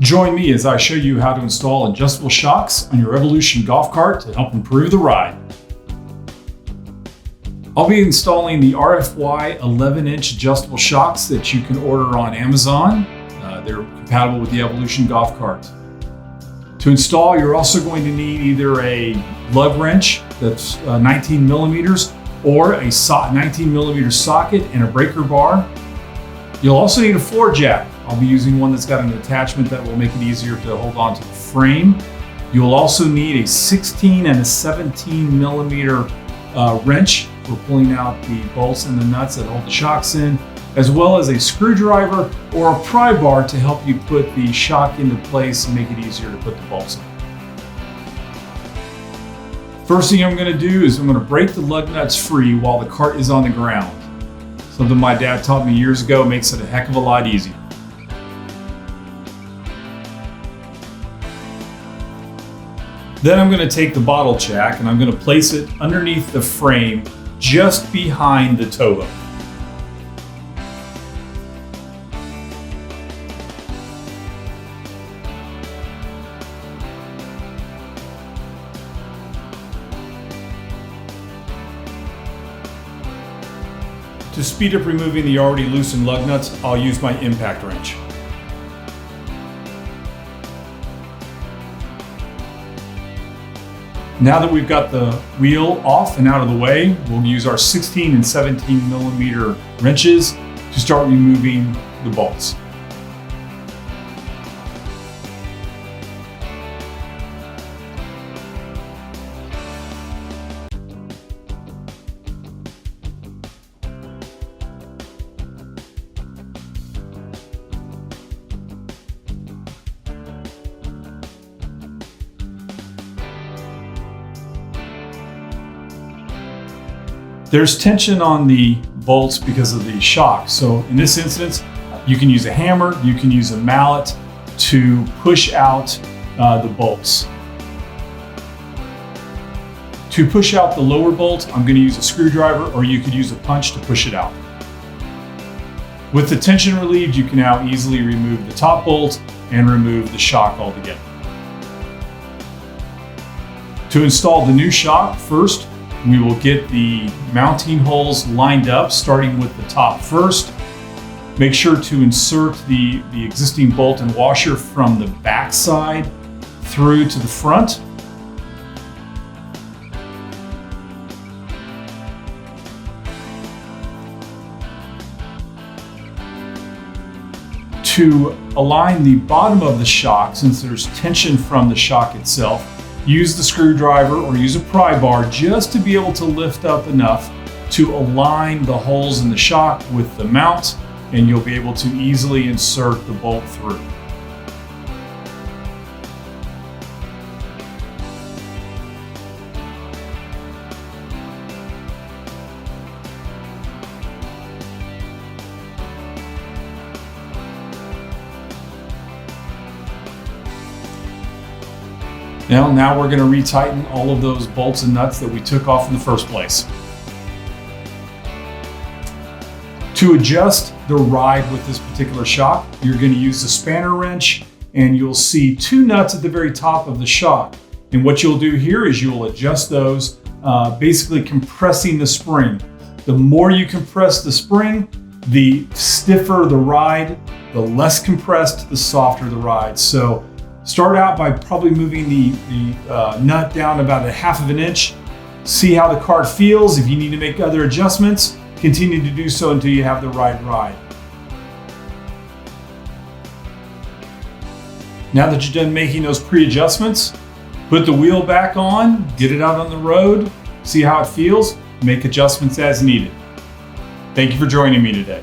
Join me as I show you how to install adjustable shocks on your Evolution golf cart to help improve the ride. I'll be installing the RFY 11-inch adjustable shocks that you can order on Amazon. They're compatible with the Evolution golf cart. To install, you're also going to need either a lug wrench that's 19 millimeters or a 19 millimeter socket and a breaker bar. You'll also need a floor jack. I'll be using one that's got an attachment that will make it easier to hold on to the frame. You'll also need a 16 and a 17 millimeter wrench for pulling out the bolts and the nuts that hold the shocks in, as well as a screwdriver or a pry bar to help you put the shock into place and make it easier to put the bolts in. First thing I'm going to do is I'm going to break the lug nuts free while the cart is on the ground. Something my dad taught me years ago makes it a heck of a lot easier. Then I'm going to take the bottle jack and I'm going to place it underneath the frame just behind the toe hook. To speed up removing the already loosened lug nuts, I'll use my impact wrench. Now that we've got the wheel off and out of the way, we'll use our 16 and 17 millimeter wrenches to start removing the bolts. There's tension on the bolts because of the shock. So in this instance, you can use a hammer, you can use a mallet to push out the bolts. To push out the lower bolt, I'm going to use a screwdriver, or you could use a punch to push it out. With the tension relieved, you can now easily remove the top bolt and remove the shock altogether. To install the new shock, first, we will get the mounting holes lined up, starting with the top first. Make sure to insert the existing bolt and washer from the back side through to the front. To align the bottom of the shock, since there's tension from the shock itself, use the screwdriver or use a pry bar just to be able to lift up enough to align the holes in the shock with the mount, and you'll be able to easily insert the bolt through. Now we're going to retighten all of those bolts and nuts that we took off in the first place. To adjust the ride with this particular shock, you're going to use the spanner wrench, and you'll see two nuts at the very top of the shock. And what you'll do here is you'll adjust those, basically compressing the spring. The more you compress the spring, the stiffer the ride, the less compressed, the softer the ride. So start out by probably moving the nut down about 1/2 inch. See how the cart feels. If you need to make other adjustments, continue to do so until you have the right ride. Now that you're done making those pre-adjustments, put the wheel back on, get it out on the road, see how it feels, make adjustments as needed. Thank you for joining me today.